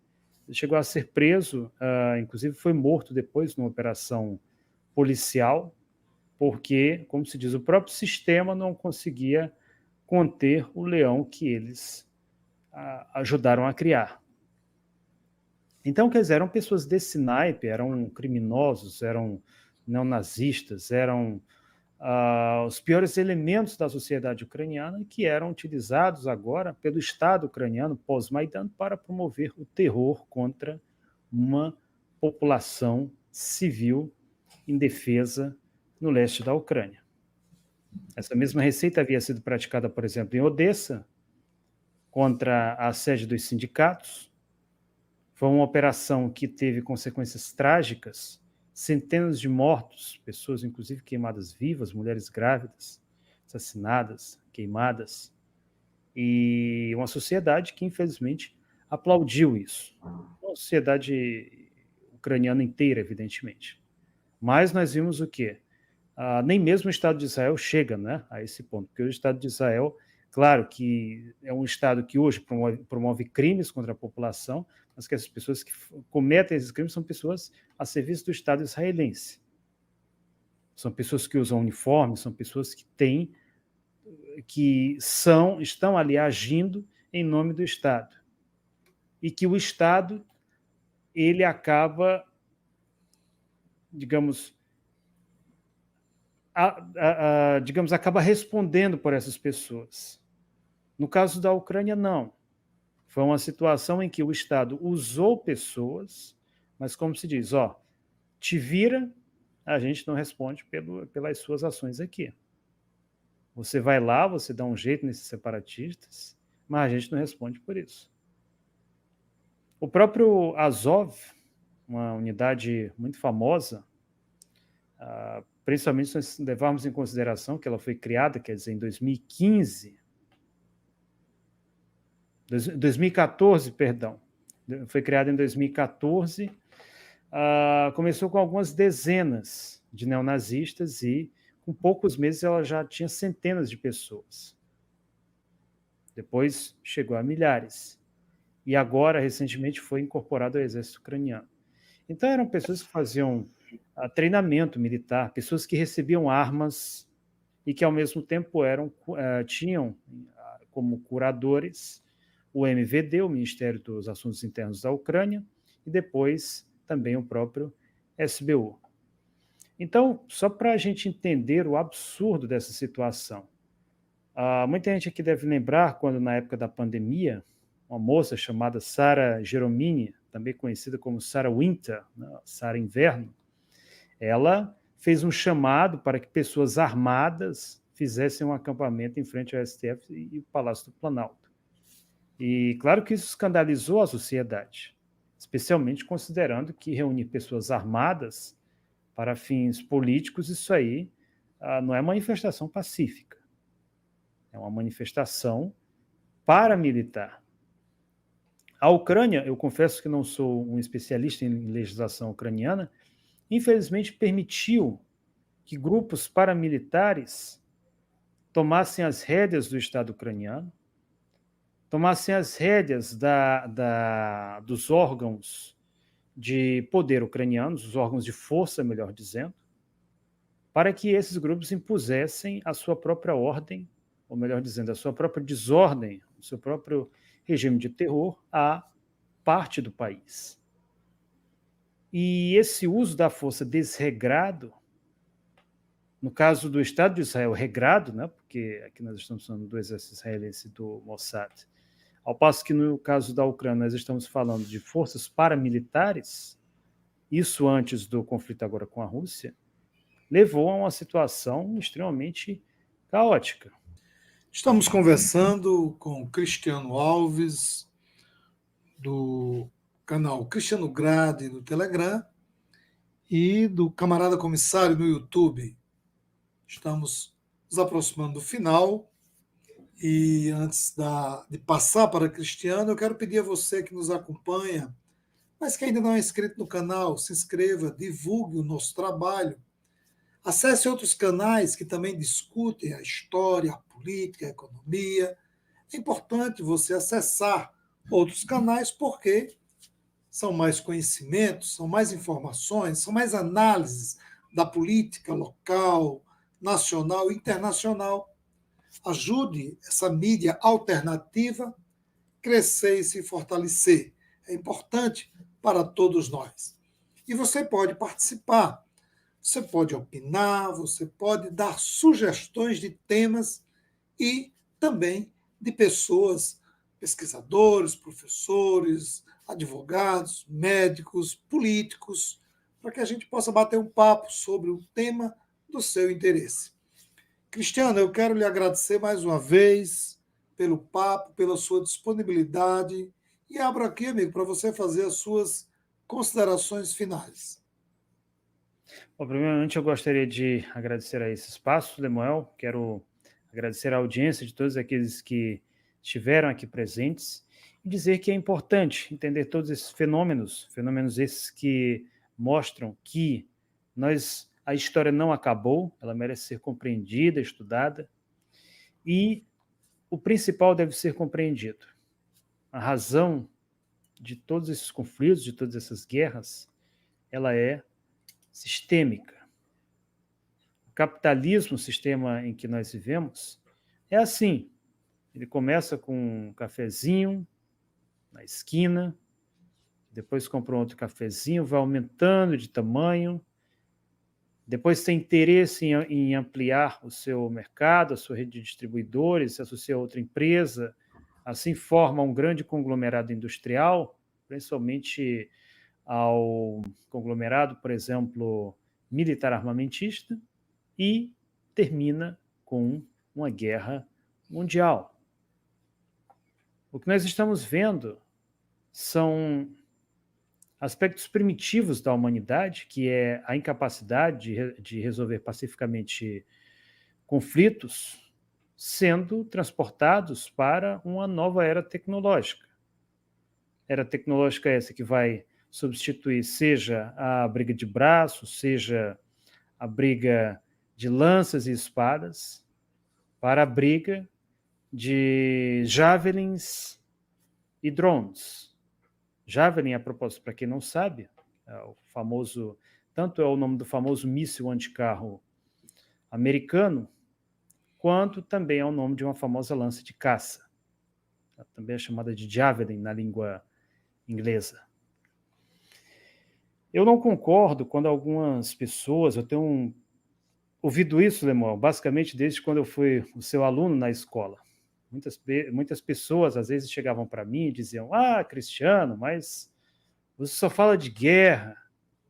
Ele chegou a ser preso, inclusive foi morto depois numa operação policial, porque, como se diz, o próprio sistema não conseguia conter o leão que eles ajudaram a criar. Então, quer dizer, eram pessoas desse naipe, eram criminosos, eram neonazistas, eram os piores elementos da sociedade ucraniana que eram utilizados agora pelo Estado ucraniano pós-Maidan para promover o terror contra uma população civil indefesa no leste da Ucrânia. Essa mesma receita havia sido praticada, por exemplo, em Odessa, contra a sede dos sindicatos. Foi uma operação que teve consequências trágicas, centenas de mortos, pessoas inclusive queimadas vivas, mulheres grávidas, assassinadas, queimadas, e uma sociedade que infelizmente aplaudiu isso. Uma sociedade ucraniana inteira, evidentemente. Mas nós vimos o quê? Nem mesmo o Estado de Israel chega, né, a esse ponto, porque o Estado de Israel Claro que é um Estado que hoje promove crimes contra a população, mas que essas pessoas que cometem esses crimes são pessoas a serviço do Estado israelense. São pessoas que usam uniforme, são pessoas estão ali agindo em nome do Estado. E que o Estado, ele acaba, digamos, acaba respondendo por essas pessoas. No caso da Ucrânia, não. Foi uma situação em que o Estado usou pessoas, mas como se diz, te vira, a gente não responde pelas suas ações aqui. Você vai lá, você dá um jeito nesses separatistas, mas a gente não responde por isso. O próprio Azov, uma unidade muito famosa, principalmente se nós levarmos em consideração que ela foi criada, quer dizer, em 2014, perdão. Foi criada em 2014, começou com algumas dezenas de neonazistas e, com poucos meses, ela já tinha centenas de pessoas. Depois chegou a milhares. E agora, recentemente, foi incorporado ao exército ucraniano. Então, eram pessoas que faziam treinamento militar, pessoas que recebiam armas e que, ao mesmo tempo, tinham como curadores o MVD, o Ministério dos Assuntos Internos da Ucrânia, e depois também o próprio SBU. Então, só para a gente entender o absurdo dessa situação, muita gente aqui deve lembrar quando, na época da pandemia, uma moça chamada Sara Geromini, também conhecida como Sara Winter, né, Sara Inverno, ela fez um chamado para que pessoas armadas fizessem um acampamento em frente ao STF e o Palácio do Planalto. E claro que isso escandalizou a sociedade, especialmente considerando que reunir pessoas armadas para fins políticos, isso aí não é manifestação pacífica, é uma manifestação paramilitar. A Ucrânia, eu confesso que não sou um especialista em legislação ucraniana, infelizmente permitiu que grupos paramilitares tomassem as rédeas do Estado ucraniano, tomassem as rédeas dos órgãos de poder ucranianos, os órgãos de força, melhor dizendo, para que esses grupos impusessem a sua própria ordem, ou melhor dizendo, a sua própria desordem, o seu próprio regime de terror a parte do país. E esse uso da força desregrado, no caso do Estado de Israel regrado, né, porque aqui nós estamos falando do exército israelense e do Mossad, ao passo que no caso da Ucrânia nós estamos falando de forças paramilitares, isso antes do conflito agora com a Rússia, levou a uma situação extremamente caótica. Estamos conversando com Cristiano Alves, do canal Cristiano Grade no Telegram e do Camarada Comissário no YouTube. Estamos nos aproximando do final e antes de passar para Cristiano, eu quero pedir a você que nos acompanha, mas que ainda não é inscrito no canal, se inscreva, divulgue o nosso trabalho. Acesse outros canais que também discutem a história, a política, a economia. É importante você acessar outros canais porque são mais conhecimentos, são mais informações, são mais análises da política local, nacional e internacional. Ajude essa mídia alternativa a crescer e se fortalecer. É importante para todos nós. E você pode participar. Você pode opinar, você pode dar sugestões de temas e também de pessoas, pesquisadores, professores, advogados, médicos, políticos, para que a gente possa bater um papo sobre o tema do seu interesse. Cristiano, eu quero lhe agradecer mais uma vez pelo papo, pela sua disponibilidade e abro aqui, amigo, para você fazer as suas considerações finais. Bom, primeiramente, eu gostaria de agradecer a esse espaço, Lemuel. Quero agradecer a audiência de todos aqueles que estiveram aqui presentes e dizer que é importante entender todos esses fenômenos esses que mostram que a história não acabou, ela merece ser compreendida, estudada, e o principal deve ser compreendido. A razão de todos esses conflitos, de todas essas guerras, ela é sistêmica. O capitalismo, o sistema em que nós vivemos, é assim. Ele começa com um cafezinho na esquina, depois compra um outro cafezinho, vai aumentando de tamanho, depois tem interesse em ampliar o seu mercado, a sua rede de distribuidores, se associa a outra empresa, assim forma um grande conglomerado industrial, principalmente ao conglomerado, por exemplo, militar armamentista, e termina com uma guerra mundial. O que nós estamos vendo são aspectos primitivos da humanidade, que é a incapacidade de resolver pacificamente conflitos, sendo transportados para uma nova era tecnológica. Era tecnológica essa que vai substituir seja a briga de braços, seja a briga de lanças e espadas, para a briga de javelins e drones. Javelin, a propósito, para quem não sabe, é o famoso, tanto é o nome do famoso míssil anticarro americano, quanto também é o nome de uma famosa lança de caça. Ela também é chamada de Javelin na língua inglesa. Eu não concordo quando algumas pessoas, eu tenho ouvido isso, Lemuel, basicamente desde quando eu fui o seu aluno na escola. Muitas pessoas às vezes chegavam para mim e diziam: Cristiano, mas você só fala de guerra.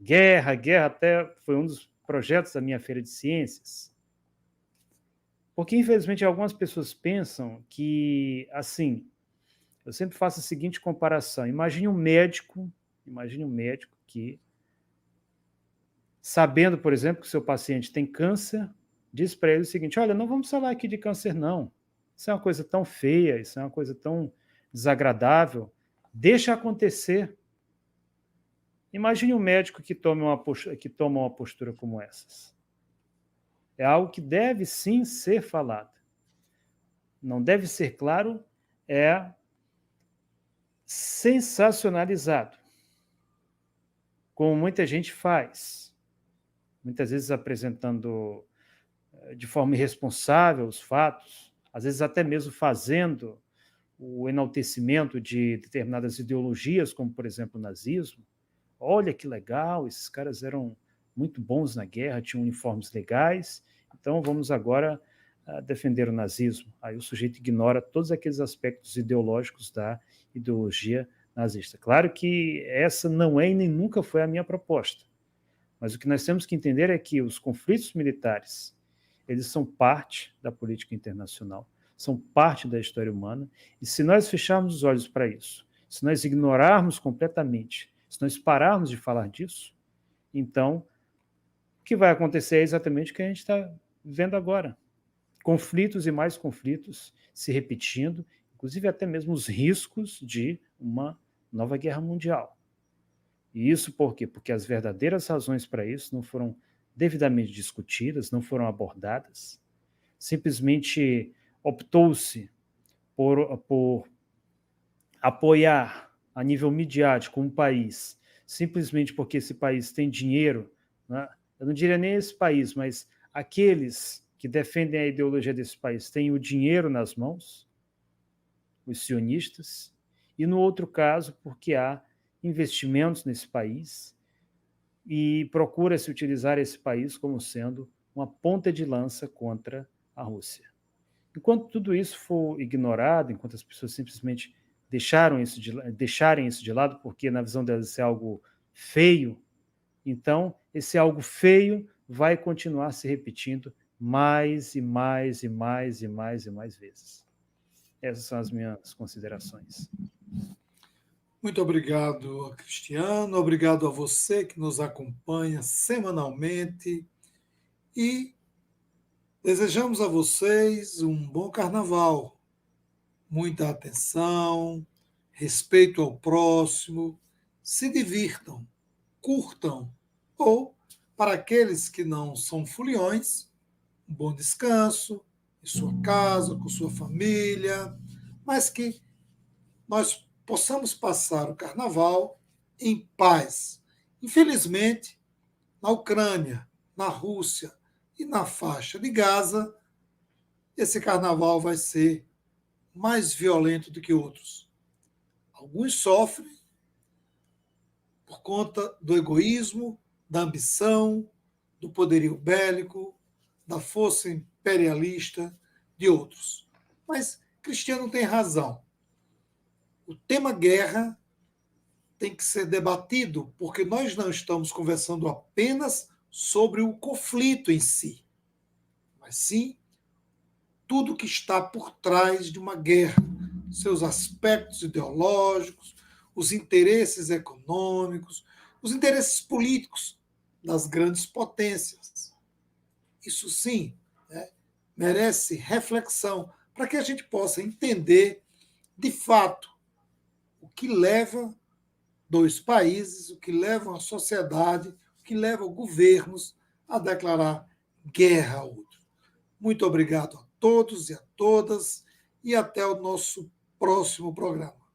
Guerra até foi um dos projetos da minha feira de ciências. Porque, infelizmente, algumas pessoas pensam que, assim, eu sempre faço a seguinte comparação. Imagine um médico que, sabendo, por exemplo, que o seu paciente tem câncer, diz para ele o seguinte: olha, não vamos falar aqui de câncer, não. Isso é uma coisa tão feia, isso é uma coisa tão desagradável. Deixa acontecer. Imagine um médico que toma uma postura como essas. É algo que deve sim ser falado. Não deve ser, claro, é sensacionalizado, como muita gente faz, muitas vezes apresentando de forma irresponsável os fatos, às vezes até mesmo fazendo o enaltecimento de determinadas ideologias, como, por exemplo, o nazismo. Olha que legal, esses caras eram muito bons na guerra, tinham uniformes legais, então vamos agora defender o nazismo. Aí o sujeito ignora todos aqueles aspectos ideológicos da ideologia nazista. Claro que essa não é e nem nunca foi a minha proposta, mas o que nós temos que entender é que os conflitos militares, eles são parte da política internacional, são parte da história humana, e se nós fecharmos os olhos para isso, se nós ignorarmos completamente, se nós pararmos de falar disso, então o que vai acontecer é exatamente o que a gente está vendo agora. Conflitos e mais conflitos se repetindo, inclusive até mesmo os riscos de uma nova guerra mundial. E isso por quê? Porque as verdadeiras razões para isso não foram devidamente discutidas, não foram abordadas. Simplesmente optou-se por apoiar a nível midiático um país, simplesmente porque esse país tem dinheiro, né? Eu não diria nem esse país, mas aqueles que defendem a ideologia desse país têm o dinheiro nas mãos, os sionistas, e no outro caso, porque há investimentos nesse país e procura-se utilizar esse país como sendo uma ponta de lança contra a Rússia. Enquanto tudo isso for ignorado, enquanto as pessoas simplesmente deixarem isso de lado, porque na visão delas isso é algo feio, então esse algo feio vai continuar se repetindo mais e mais e mais e mais e mais vezes. Essas são as minhas considerações. Muito obrigado, Cristiano. Obrigado a você que nos acompanha semanalmente. E desejamos a vocês um bom carnaval. Muita atenção, respeito ao próximo, se divirtam, curtam. Ou, para aqueles que não são foliões, um bom descanso, em sua casa, com sua família, mas que nós possamos passar o carnaval em paz. Infelizmente, na Ucrânia, na Rússia e na faixa de Gaza, esse carnaval vai ser mais violento do que outros. Alguns sofrem por conta do egoísmo, da ambição, do poderio bélico, da força imperialista de outros. Mas Cristiano tem razão. O tema guerra tem que ser debatido, porque nós não estamos conversando apenas sobre o conflito em si, mas sim tudo que está por trás de uma guerra, seus aspectos ideológicos, os interesses econômicos, os interesses políticos das grandes potências. Isso sim, né, merece reflexão para que a gente possa entender de fato o que leva dois países, o que leva a sociedade, o que leva governos a declarar guerra a outro. Muito obrigado a todos e a todas e até o nosso próximo programa.